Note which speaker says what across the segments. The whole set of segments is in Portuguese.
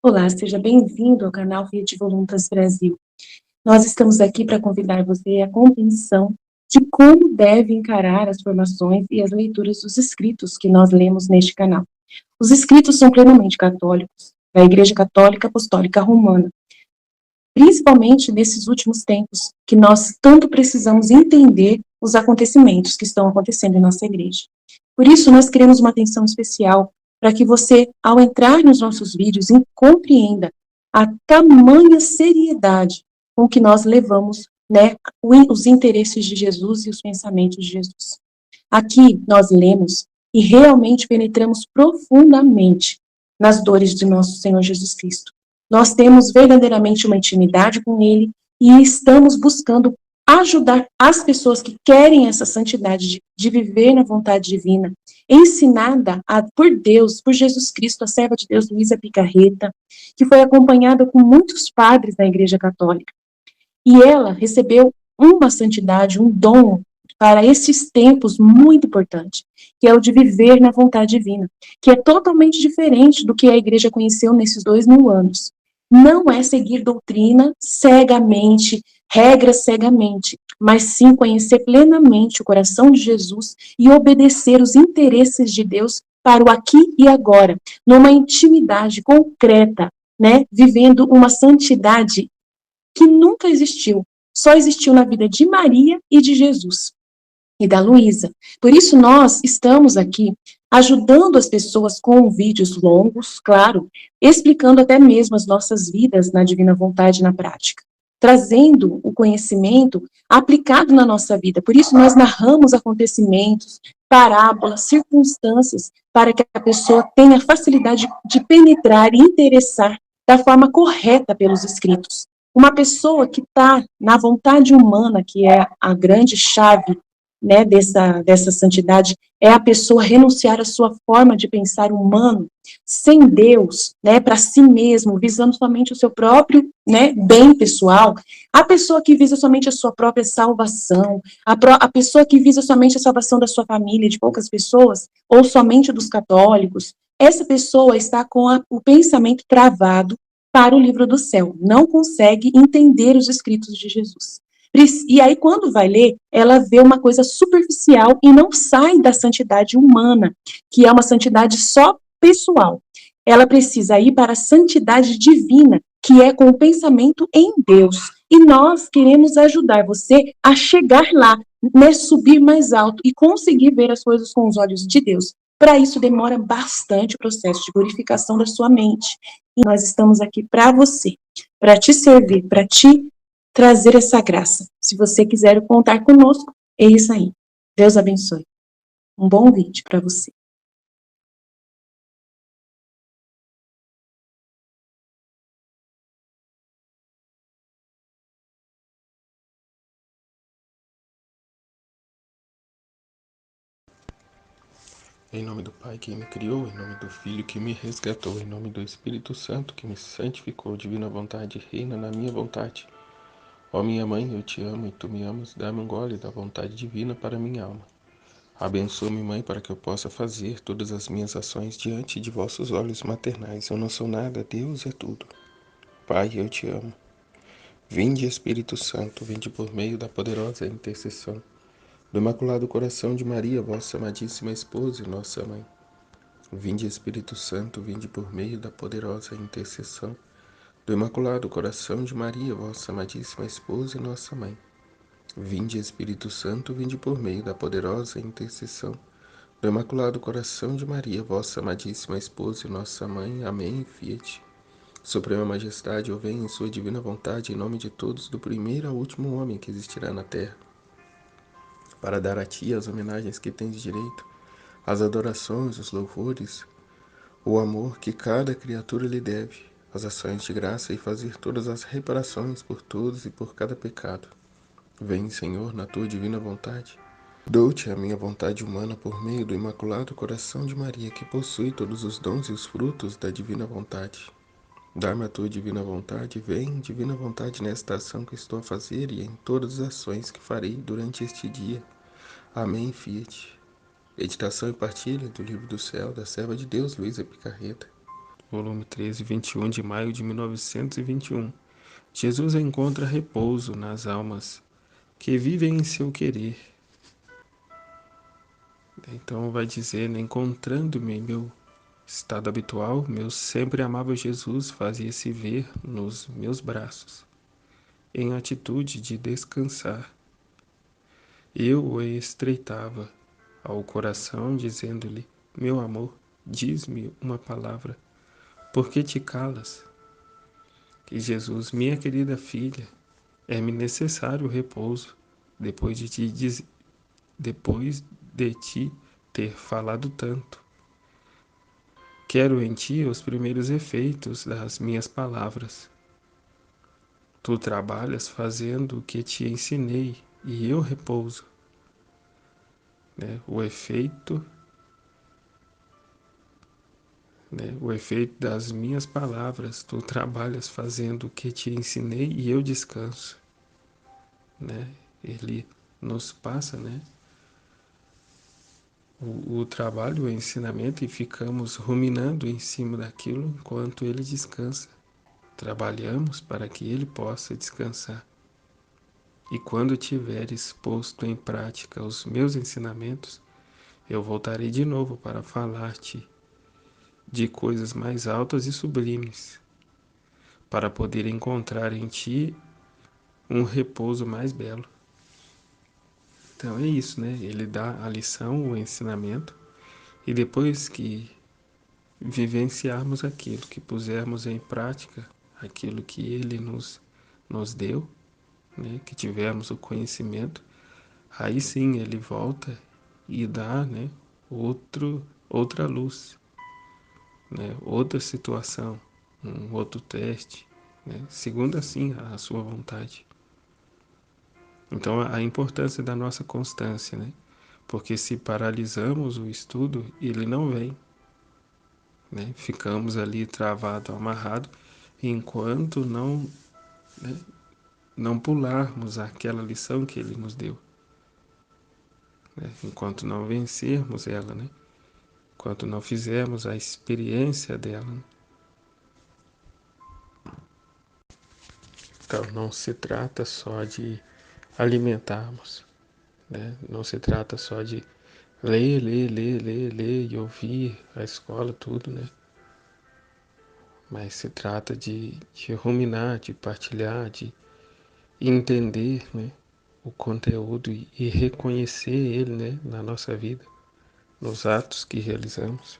Speaker 1: Olá, seja bem-vindo ao canal Rede Voluntas Brasil. Nós estamos aqui para convidar você à compreensão de como deve encarar as formações e as leituras dos escritos que nós lemos neste canal. Os escritos são plenamente católicos, da Igreja Católica Apostólica Romana, principalmente nesses últimos tempos, que nós tanto precisamos entender os acontecimentos que estão acontecendo em nossa igreja. Por isso, nós queremos uma atenção especial para que você, ao entrar nos nossos vídeos, compreenda a tamanha seriedade com que nós levamos, né, os interesses de Jesus e os pensamentos de Jesus. Aqui nós lemos e realmente penetramos profundamente nas dores de nosso Senhor Jesus Cristo. Nós temos verdadeiramente uma intimidade com Ele e estamos buscando ajudar as pessoas que querem essa santidade de viver na vontade divina, ensinada por Deus, por Jesus Cristo, a serva de Deus, Luísa Picarreta, que foi acompanhada com muitos padres da Igreja Católica. E ela recebeu uma santidade, um dom para esses tempos muito importante, que é o de viver na vontade divina, que é totalmente diferente do que a igreja conheceu nesses 2000 anos. Não é seguir doutrina cegamente, regras cegamente, mas sim conhecer plenamente o coração de Jesus e obedecer os interesses de Deus para o aqui e agora, numa intimidade concreta, né, vivendo uma santidade que nunca existiu, só existiu na vida de Maria e de Jesus e da Luísa. Por isso nós estamos aqui ajudando as pessoas com vídeos longos, claro, explicando até mesmo as nossas vidas na divina vontade na prática, trazendo o conhecimento aplicado na nossa vida. Por isso nós narramos acontecimentos, parábolas, circunstâncias, para que a pessoa tenha facilidade de penetrar e interessar da forma correta pelos escritos. Uma pessoa que está na vontade humana, que é a grande chave, né, dessa santidade, é a pessoa renunciar à sua forma de pensar humano, sem Deus, né, para si mesmo, visando somente o seu próprio, né, bem pessoal. A pessoa que visa somente a sua própria salvação, a pessoa que visa somente a salvação da sua família, de poucas pessoas, ou somente dos católicos, essa pessoa está com o pensamento travado para o livro do céu, não consegue entender os escritos de Jesus. E aí, quando vai ler, ela vê uma coisa superficial e não sai da santidade humana, que é uma santidade só pessoal. Ela precisa ir para a santidade divina, que é com o pensamento em Deus. E nós queremos ajudar você a chegar lá, né, subir mais alto e conseguir ver as coisas com os olhos de Deus. Para isso, demora bastante o processo de purificação da sua mente. E nós estamos aqui para você, para te servir, para te trazer essa graça. Se você quiser contar conosco, é isso aí. Deus abençoe. Um bom vídeo para você.
Speaker 2: Em nome do Pai que me criou, em nome do Filho que me resgatou, em nome do Espírito Santo que me santificou, divina vontade reina na minha vontade. Ó minha mãe, eu te amo e tu me amas, dá-me um gole da vontade divina para minha alma. Abençoa-me, mãe, para que eu possa fazer todas as minhas ações diante de vossos olhos maternais. Eu não sou nada, Deus é tudo. Pai, eu te amo. Vinde, Espírito Santo, vinde por meio da poderosa intercessão do Imaculado Coração de Maria, vossa amadíssima esposa e nossa mãe. Vinde, Espírito Santo, vinde por meio da poderosa intercessão do Imaculado Coração de Maria, vossa amadíssima esposa e nossa mãe. Vinde, Espírito Santo, vinde por meio da poderosa intercessão do Imaculado Coração de Maria, vossa amadíssima esposa e nossa mãe. Amém. Fiat. Suprema Majestade, eu venho em sua divina vontade, em nome de todos, do primeiro ao último homem que existirá na terra, para dar a ti as homenagens que tens direito, as adorações, os louvores, o amor que cada criatura lhe deve, as ações de graça e fazer todas as reparações por todos e por cada pecado. Vem, Senhor, na tua divina vontade. Dou-te a minha vontade humana por meio do Imaculado Coração de Maria, que possui todos os dons e os frutos da divina vontade. Dá-me a tua divina vontade, vem, divina vontade, nesta ação que estou a fazer e em todas as ações que farei durante este dia. Amém, Fiat. Meditação e partilha do Livro do Céu, da Serva de Deus, Luísa Picarreta. Volume 13, 21 de maio de 1921. Jesus encontra repouso nas almas que vivem em seu querer. Então vai dizer, né, encontrando-me em meu estado habitual, meu sempre amável Jesus fazia-se ver nos meus braços, em atitude de descansar. Eu o estreitava ao coração, dizendo-lhe, meu amor, diz-me uma palavra, por que te calas? Que Jesus, minha querida filha, é-me necessário repouso, depois de te depois de ti ter falado tanto. Quero em ti os primeiros efeitos das minhas palavras. Tu trabalhas fazendo o que te ensinei, e eu repouso. Né? O efeito das minhas palavras, tu trabalhas fazendo o que te ensinei, e eu descanso. Né? Ele nos passa, né, o trabalho, o ensinamento, e ficamos ruminando em cima daquilo enquanto ele descansa. Trabalhamos para que ele possa descansar. E quando tiveres posto em prática os meus ensinamentos, eu voltarei de novo para falar-te de coisas mais altas e sublimes, para poder encontrar em ti um repouso mais belo. Então é isso, né? Ele dá a lição, o ensinamento, e depois que vivenciarmos aquilo, que pusermos em prática aquilo que ele nos deu, né? Que tivermos o conhecimento, aí sim ele volta e dá, né, outra luz, né, outra situação, um outro teste, né, segundo assim a sua vontade. Então a importância da nossa constância, né, porque se paralisamos o estudo, ele não vem, né, ficamos ali travado, amarrado, enquanto né, não pularmos aquela lição que ele nos deu, né, enquanto não vencermos ela, né. Enquanto não fizermos a experiência dela. Então, não se trata só de alimentarmos, né? Não se trata só de ler e ouvir a escola, tudo, né? Mas se trata de ruminar, de partilhar, de entender, né, o conteúdo e reconhecer ele, né, na nossa vida, nos atos que realizamos.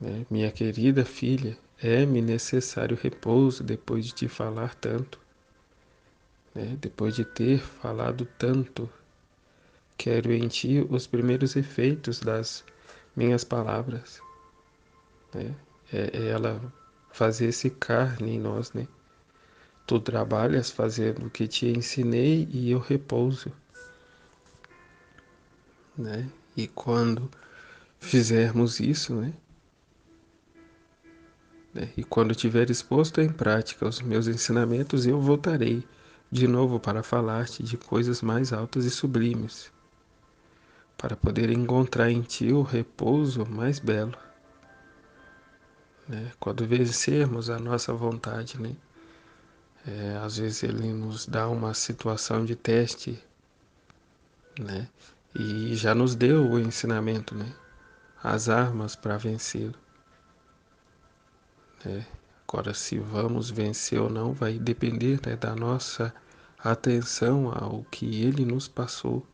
Speaker 2: Né? Minha querida filha, é-me necessário repouso depois de te falar tanto, né? Depois de ter falado tanto. Quero em ti os primeiros efeitos das minhas palavras. Né? É ela fazer-se carne em nós. Né? Tu trabalhas fazendo o que te ensinei e eu repouso. Né? E quando fizermos isso, e quando tiveres posto em prática os meus ensinamentos, eu voltarei de novo para falar-te de coisas mais altas e sublimes, para poder encontrar em ti o repouso mais belo. Né? Quando vencermos a nossa vontade, né? Às vezes ele nos dá uma situação de teste, né? E já nos deu o ensinamento, né? As armas para vencê-lo. Né? Agora, se vamos vencer ou não, vai depender, né, da nossa atenção ao que ele nos passou,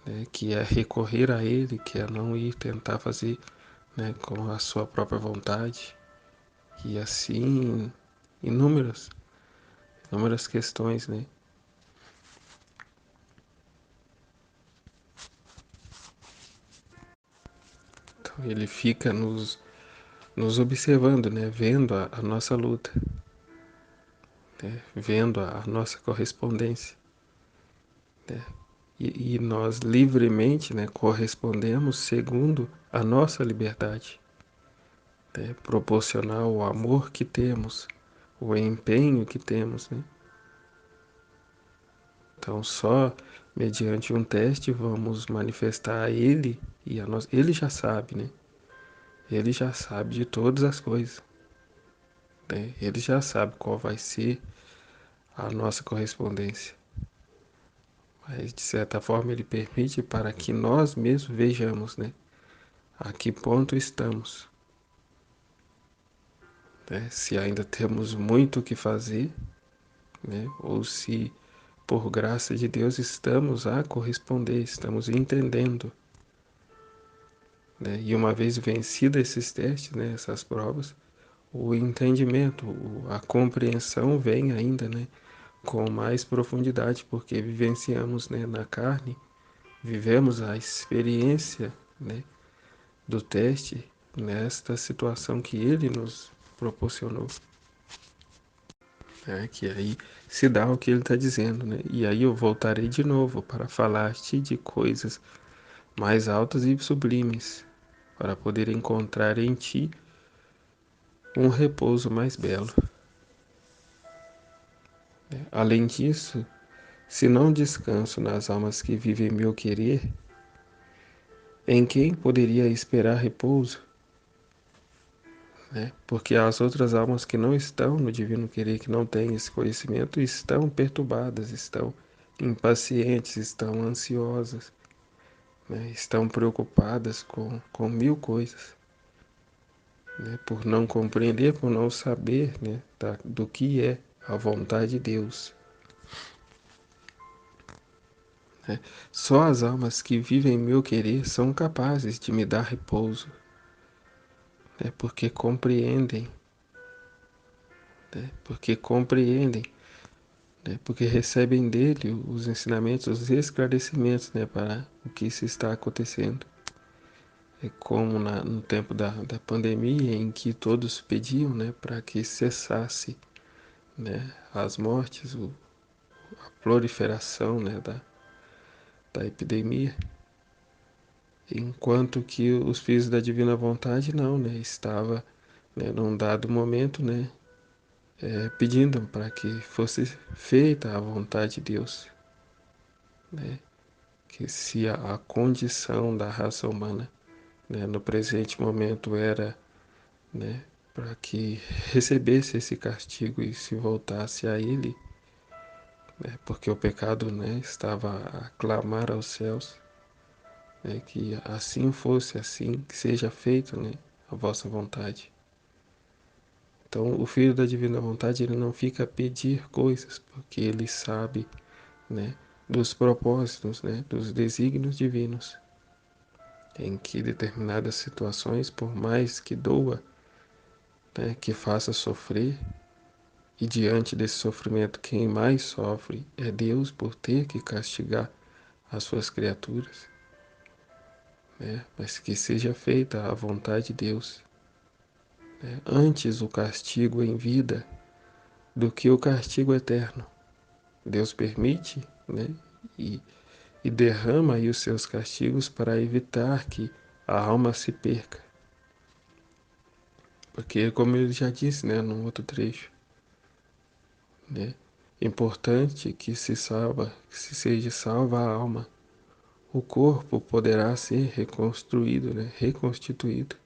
Speaker 2: né, que é recorrer a ele, que é não ir tentar fazer, né, com a sua própria vontade, e assim inúmeras, inúmeras questões, né? Então ele fica nos observando, né, vendo a nossa luta, né, vendo a nossa correspondência, né? E nós livremente, né, correspondemos segundo a nossa liberdade, né, proporcional ao amor que temos, o empenho que temos, né? Então, só mediante um teste vamos manifestar a Ele e a nós. Ele já sabe, né? Ele já sabe de todas as coisas, né? Ele já sabe qual vai ser a nossa correspondência. Mas, de certa forma, Ele permite para que nós mesmos vejamos, né? A que ponto estamos, né? Se ainda temos muito o que fazer, né? Ou se, por graça de Deus, estamos a corresponder, estamos entendendo, né? E uma vez vencido esses testes, né? Essas provas, o entendimento, a compreensão vem ainda, né? Com mais profundidade, porque vivenciamos, né? Na carne, vivemos a experiência, né? Do teste nesta situação que Ele nos proporcionou. Que aí se dá o que ele está dizendo, né? E aí eu voltarei de novo para falar-te de coisas mais altas e sublimes, para poder encontrar em ti um repouso mais belo. Além disso, se não descanso nas almas que vivem meu querer, em quem poderia esperar repouso? Né? Porque as outras almas que não estão no divino querer, que não têm esse conhecimento, estão perturbadas, estão impacientes, estão ansiosas, né? Estão preocupadas com mil coisas, né? Por não compreender, por não saber, né? Do que é a vontade de Deus. Né? Só as almas que vivem meu querer são capazes de me dar repouso, né? Porque compreendem, né? Porque recebem dele os ensinamentos, os esclarecimentos, né? Para o que se está acontecendo. É como no tempo da pandemia, em que todos pediam, né, para que cessasse, né, as mortes, a proliferação, né, da epidemia, enquanto que os filhos da divina vontade não, né, estava, né, num dado momento, né, pedindo para que fosse feita a vontade de Deus, né, que se a condição da raça humana, né, no presente momento era, né, para que recebesse esse castigo e se voltasse a Ele, né, porque o pecado, né, estava a clamar aos céus, né, que assim fosse, assim que seja feito, né, a vossa vontade. Então, o Filho da Divina Vontade, ele não fica a pedir coisas, porque ele sabe, né, dos propósitos, né, dos desígnios divinos, em que determinadas situações, por mais que doa, né, que faça sofrer, e diante desse sofrimento, quem mais sofre é Deus por ter que castigar as suas criaturas, né? Mas que seja feita a vontade de Deus, né? Antes o castigo em vida do que o castigo eterno. Deus permite, né? E, e derrama aí os seus castigos para evitar que a alma se perca. Porque, como ele já disse, né, num outro trecho, né? Importante que se seja salva a alma. O corpo poderá ser reconstruído, né? Reconstituído.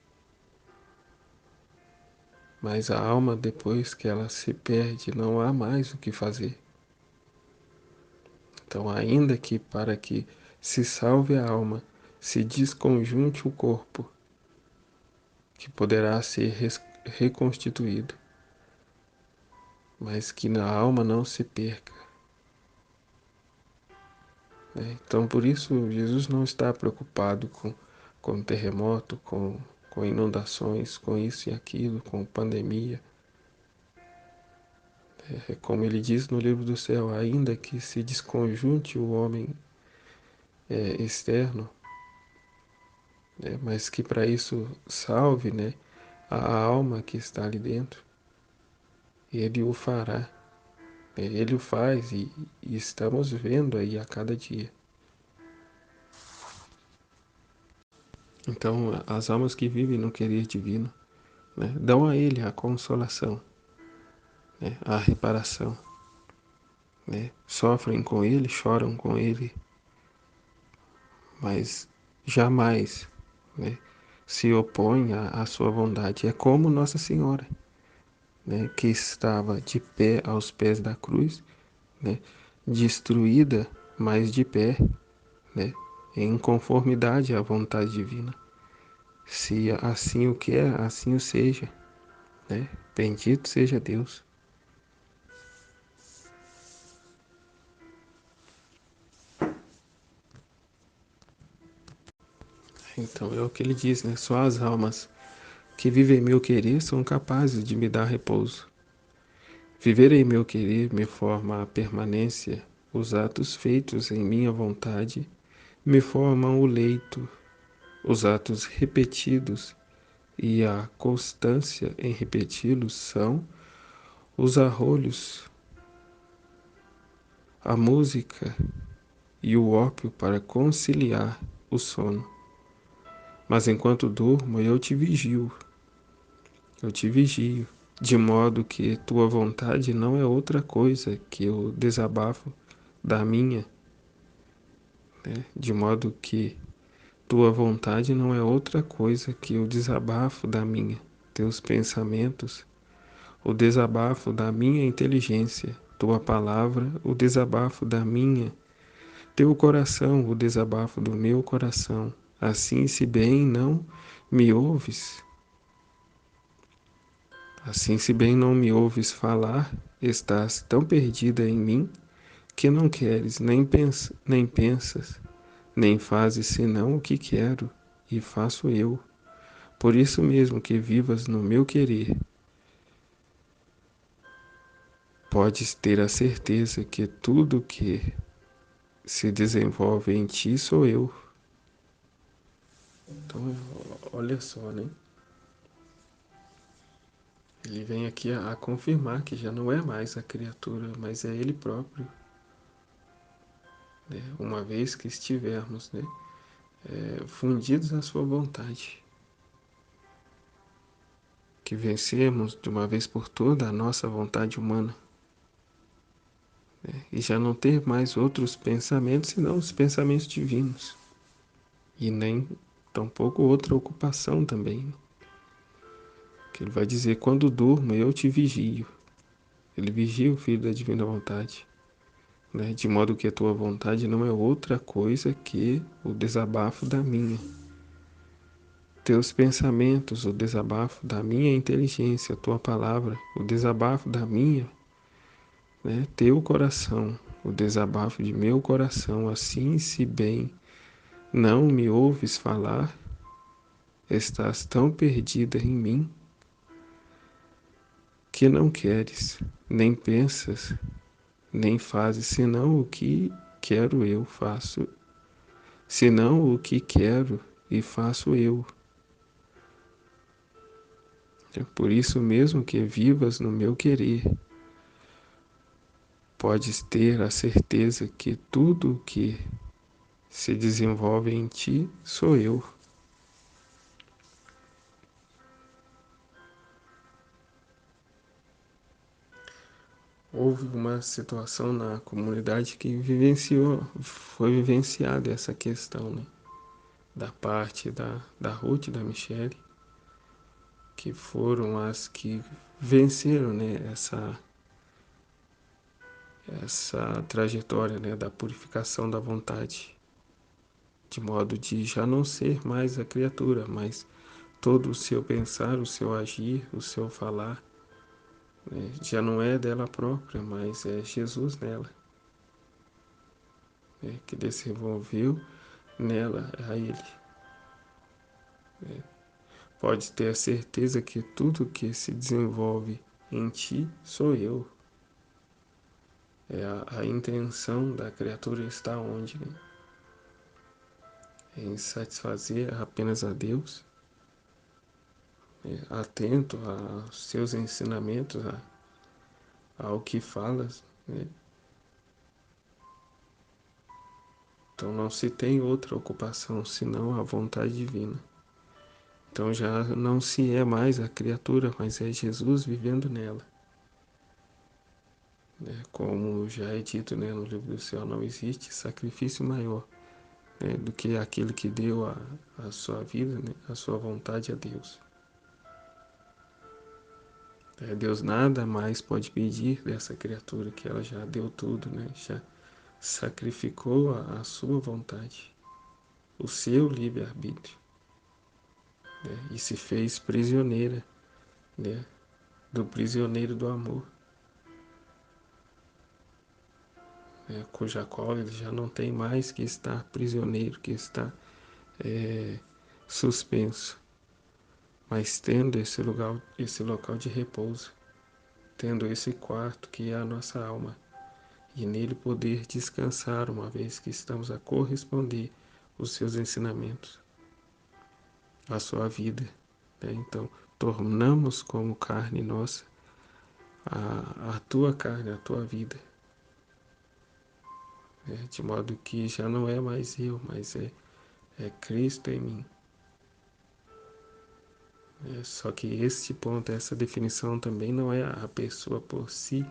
Speaker 2: Mas a alma, depois que ela se perde, não há mais o que fazer. Então, ainda que para que se salve a alma, se desconjunte o corpo, que poderá ser reconstituído, mas que na alma não se perca, né? Então, por isso, Jesus não está preocupado com terremoto, com inundações, com isso e aquilo, com pandemia. É como ele diz no livro do céu, ainda que se desconjunte o homem externo, né, mas que para isso salve, né, a alma que está ali dentro, ele o fará, né, ele o faz e estamos vendo aí a cada dia. Então, as almas que vivem no querer divino, né, dão a ele a consolação, né, a reparação. né? Sofrem com ele, choram com ele, mas jamais, né, se opõem à sua vontade. É como Nossa Senhora, né, que estava de pé aos pés da cruz, né, destruída, mas de pé, né, em conformidade à vontade divina. Se assim o quer, assim o seja, né? Bendito seja Deus. Então é o que ele diz, né? Só as almas que vivem em meu querer são capazes de me dar repouso. Viver em meu querer me forma a permanência, os atos feitos em minha vontade me formam o leito, os atos repetidos e a constância em repeti-los são os arrolhos, a música e o ópio para conciliar o sono. Mas enquanto durmo, eu te vigio, de modo que tua vontade não é outra coisa que o desabafo da minha, né? De modo que tua vontade não é outra coisa que o desabafo da minha, teus pensamentos, o desabafo da minha inteligência, tua palavra, o desabafo da minha, teu coração, o desabafo do meu coração. Assim, se bem não me ouves, assim, se bem não me ouves falar, estás tão perdida em mim que não queres, nem pensas, nem fazes senão o que quero e faço eu. Por isso mesmo que vivas no meu querer, podes ter a certeza que tudo que se desenvolve em ti sou eu. Então, olha só, né? Ele vem aqui a confirmar que já não é mais a criatura, mas é ele próprio, né? Uma vez que estivermos, né, fundidos à sua vontade, que vencemos de uma vez por toda a nossa vontade humana, né, e já não ter mais outros pensamentos senão os pensamentos divinos, e nem tampouco outra ocupação também, né? Que ele vai dizer: quando durmo eu te vigio. Ele vigia o Filho da Divina Vontade, né? De modo que a tua vontade não é outra coisa que o desabafo da minha. Teus pensamentos, o desabafo da minha inteligência, a tua palavra, o desabafo da minha, né? Teu coração, o desabafo de meu coração, assim se bem não me ouves falar, estás tão perdida em mim que não queres, nem pensas, nem fazes senão o que quero eu faço, senão o que quero e faço eu. É por isso mesmo que vivas no meu querer, podes ter a certeza que tudo o que se desenvolve em ti sou eu. Houve uma situação na comunidade que foi vivenciada essa questão, né? Da parte da Ruth e da Michelle, que foram as que venceram, né, essa trajetória, né, da purificação da vontade, de modo de já não ser mais a criatura, mas todo o seu pensar, o seu agir, o seu falar, né, já não é dela própria, mas é Jesus nela, né, que desenvolveu nela a Ele. Pode ter a certeza que tudo que se desenvolve em ti sou eu. A intenção da criatura está onde? Né? Em satisfazer apenas a Deus, atento aos seus ensinamentos, ao que falas, né? Então não se tem outra ocupação senão a vontade divina. Então já não se é mais a criatura, mas é Jesus vivendo nela. Como já é dito, né, no livro do céu, não existe sacrifício maior, né, do que aquele que deu a sua vida, né, a sua vontade a Deus. Deus nada mais pode pedir dessa criatura, que ela já deu tudo, né, já sacrificou a sua vontade, o seu livre-arbítrio, né, e se fez prisioneira, né, do prisioneiro do amor, né, cuja qual ele já não tem mais que estar prisioneiro, que está suspenso, mas tendo esse local de repouso, tendo esse quarto que é a nossa alma, e nele poder descansar, uma vez que estamos a corresponder os seus ensinamentos, a sua vida, né? Então, tornamos como carne nossa a tua carne, a tua vida, né? De modo que já não é mais eu, mas é Cristo em mim. Só que esse ponto, essa definição também não é a pessoa por si,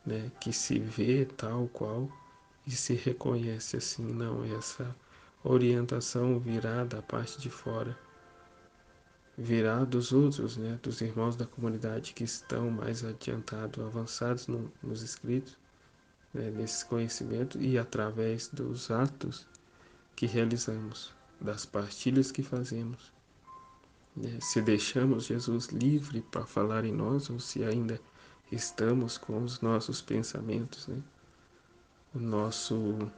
Speaker 2: né, que se vê tal qual e se reconhece assim, não, essa orientação virá da parte de fora, virá dos outros, né, dos irmãos da comunidade que estão mais adiantados, avançados nos escritos, né, nesse conhecimento e através dos atos que realizamos, das partilhas que fazemos, né, se deixamos Jesus livre para falar em nós ou se ainda estamos com os nossos pensamentos, né, o nosso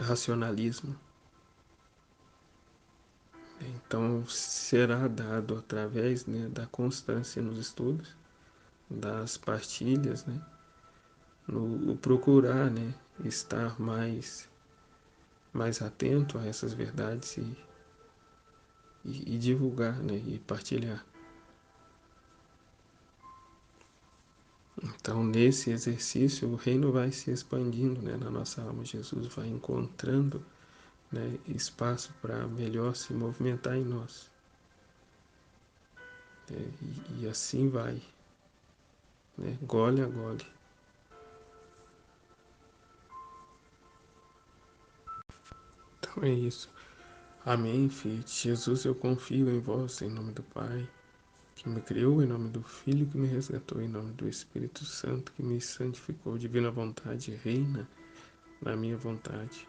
Speaker 2: racionalismo. Então, será dado através, né, da constância nos estudos, das partilhas, né, no procurar, né, estar mais atento a essas verdades e divulgar, né, e partilhar. Então, nesse exercício, o reino vai se expandindo, né, na nossa alma. Jesus vai encontrando, né, espaço para melhor se movimentar em nós. E assim vai, né, gole a gole. Então é isso. Amém, filho de Jesus, eu confio em vós, em nome do Pai, que me criou, em nome do Filho, que me resgatou, em nome do Espírito Santo, que me santificou. Divina vontade reina na minha vontade.